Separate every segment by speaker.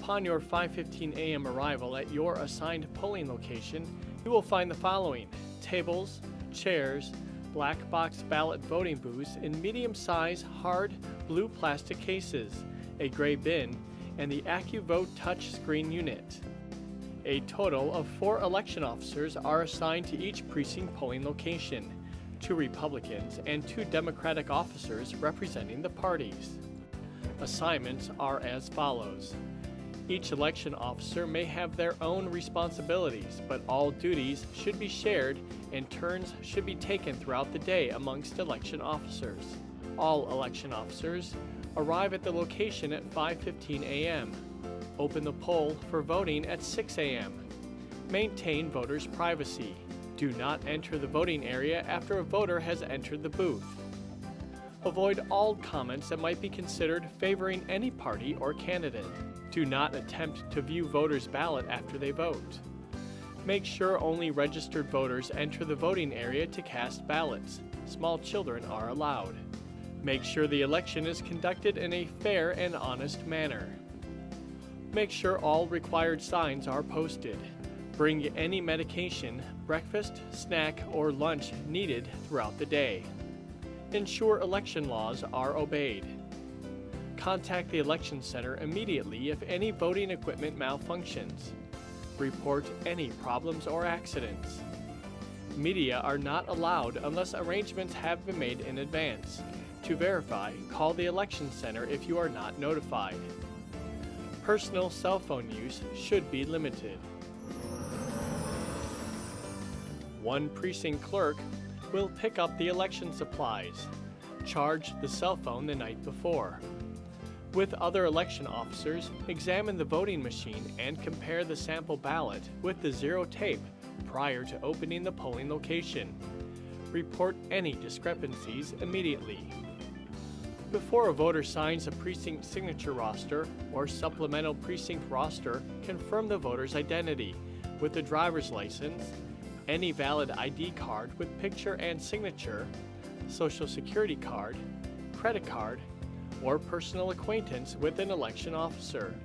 Speaker 1: Upon your 5:15 a.m. arrival at your assigned polling location, you will find the following: tables, chairs, black box ballot voting booths in medium-size hard blue plastic cases, a gray bin, and the AccuVote touchscreen unit. A total of 4 election officers are assigned to each precinct polling location, 2 Republicans and 2 Democratic officers representing the parties. Assignments are as follows. Each election officer may have their own responsibilities, but all duties should be shared and turns should be taken throughout the day amongst election officers. All election officers arrive at the location at 5:15 a.m. Open the poll for voting at 6 a.m. Maintain voters' privacy. Do not enter the voting area after a voter has entered the booth. Avoid all comments that might be considered favoring any party or candidate. Do not attempt to view voters' ballot after they vote. Make sure only registered voters enter the voting area to cast ballots. Small children are allowed. Make sure the election is conducted in a fair and honest manner. Make sure all required signs are posted. Bring any medication, breakfast, snack, or lunch needed throughout the day. Ensure election laws are obeyed. Contact the election center immediately if any voting equipment malfunctions. Report any problems or accidents. Media are not allowed unless arrangements have been made in advance. To verify, call the election center if you are not notified. Personal cell phone use should be limited. One precinct clerk will pick up the election supplies. Charge the cell phone the night before. With other election officers, examine the voting machine and compare the sample ballot with the zero tape prior to opening the polling location. Report any discrepancies immediately. Before a voter signs a precinct signature roster or supplemental precinct roster, confirm the voter's identity with the driver's license, any valid ID card with picture and signature, Social Security card, credit card, or personal acquaintance with an election officer.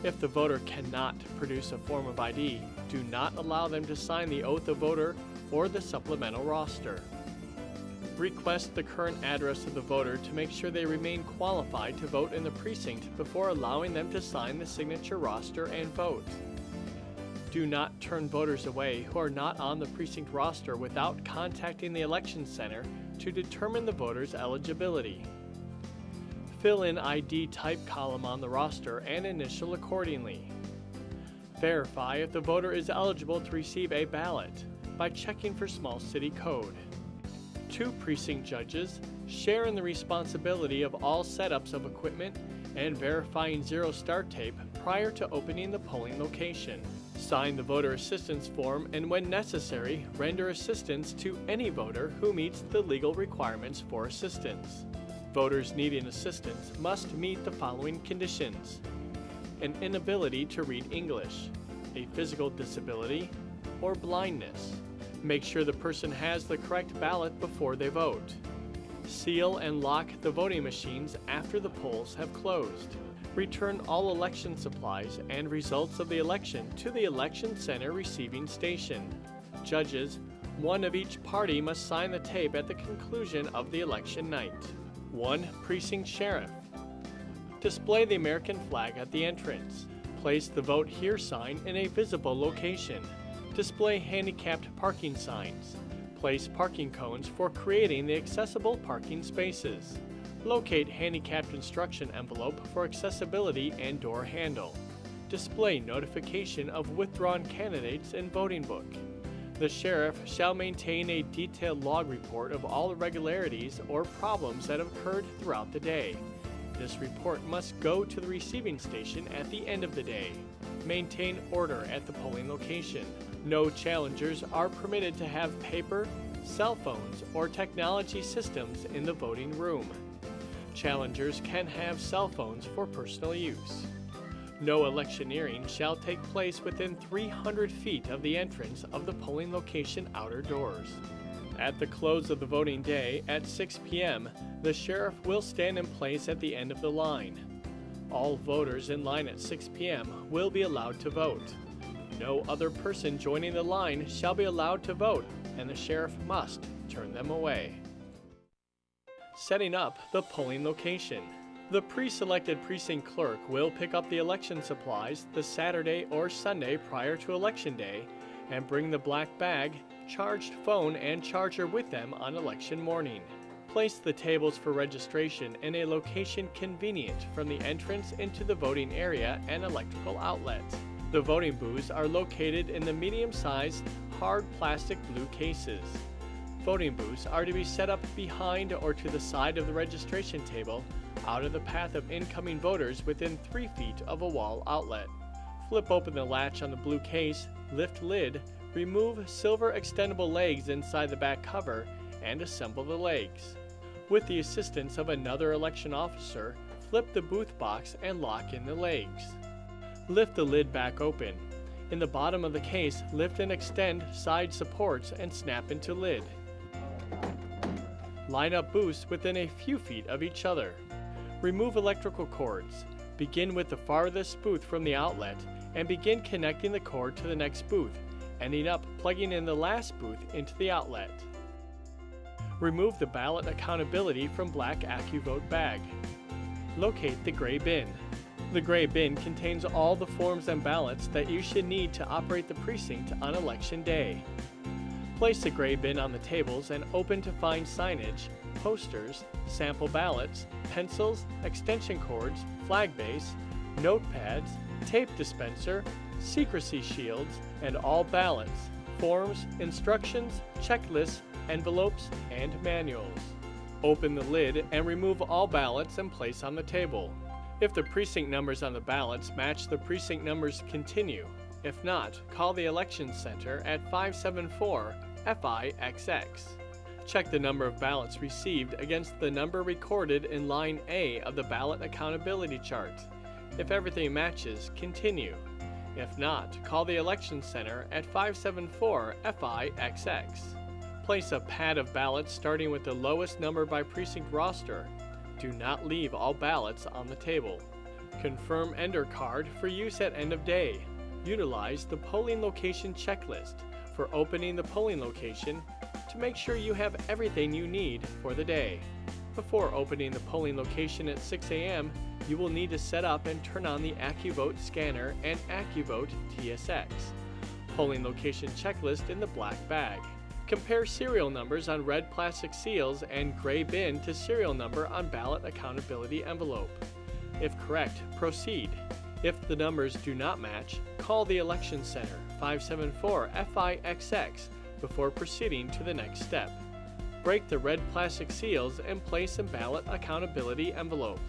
Speaker 1: If the voter cannot produce a form of ID, do not allow them to sign the oath of voter or the supplemental roster. Request the current address of the voter to make sure they remain qualified to vote in the precinct before allowing them to sign the signature roster and vote. Do not turn voters away who are not on the precinct roster without contacting the election center to determine the voter's eligibility. Fill in ID type column on the roster and initial accordingly. Verify if the voter is eligible to receive a ballot by checking for small city code. 2 precinct judges share in the responsibility of all setups of equipment and verifying zero start tape prior to opening the polling location. Sign the voter assistance form and when necessary, render assistance to any voter who meets the legal requirements for assistance. Voters needing assistance must meet the following conditions: an inability to read English, a physical disability, or blindness. Make sure the person has the correct ballot before they vote. Seal and lock the voting machines after the polls have closed. Return all election supplies and results of the election to the election center receiving station. Judges, 1 of each party must sign the tape at the conclusion of the election night. 1 precinct sheriff. Display the American flag at the entrance. Place the Vote Here sign in a visible location. Display handicapped parking signs. Place parking cones for creating the accessible parking spaces. Locate handicapped instruction envelope for accessibility and door handle. Display notification of withdrawn candidates in voting book. The sheriff shall maintain a detailed log report of all irregularities or problems that have occurred throughout the day. This report must go to the receiving station at the end of the day. Maintain order at the polling location. No challengers are permitted to have paper, cell phones, or technology systems in the voting room. Challengers can have cell phones for personal use. No electioneering shall take place within 300 feet of the entrance of the polling location outer doors. At the close of the voting day at 6 p.m., the sheriff will stand in place at the end of the line. All voters in line at 6 p.m. will be allowed to vote. No other person joining the line shall be allowed to vote, and the sheriff must turn them away. Setting up the polling location. The pre-selected precinct clerk will pick up the election supplies the Saturday or Sunday prior to Election Day and bring the black bag, charged phone, and charger with them on election morning. Place the tables for registration in a location convenient from the entrance into the voting area and electrical outlets. The voting booths are located in the medium-sized, hard plastic blue cases. Voting booths are to be set up behind or to the side of the registration table, out of the path of incoming voters within 3 feet of a wall outlet. Flip open the latch on the blue case, lift lid, remove silver extendable legs inside the back cover, and assemble the legs. With the assistance of another election officer, flip the booth box and lock in the legs. Lift the lid back open. In the bottom of the case, lift and extend side supports and snap into lid. Line up booths within a few feet of each other. Remove electrical cords. Begin with the farthest booth from the outlet and begin connecting the cord to the next booth, ending up plugging in the last booth into the outlet. Remove the ballot accountability from black AccuVote bag. Locate the gray bin. The gray bin contains all the forms and ballots that you should need to operate the precinct on Election Day. Place the gray bin on the tables and open to find signage, posters, sample ballots, pencils, extension cords, flag base, notepads, tape dispenser, secrecy shields, and all ballots, forms, instructions, checklists, envelopes, and manuals. Open the lid and remove all ballots and place on the table. If the precinct numbers on the ballots match the precinct numbers, continue. If not, call the Election Center at 574-FIXX. Check the number of ballots received against the number recorded in line A of the ballot accountability chart. If everything matches, continue. If not, call the Election Center at 574-FIXX. Place a pad of ballots starting with the lowest number by precinct roster. Do not leave all ballots on the table. Confirm ender card for use at end of day. Utilize the polling location checklist for opening the polling location to make sure you have everything you need for the day. Before opening the polling location at 6 a.m., you will need to set up and turn on the AccuVote scanner and AccuVote TSX. Polling location checklist in the black bag. Compare serial numbers on red plastic seals and gray bin to serial number on ballot accountability envelope. If correct, proceed. If the numbers do not match, call the Election Center 574-FIXX before proceeding to the next step. Break the red plastic seals and place in ballot accountability envelope.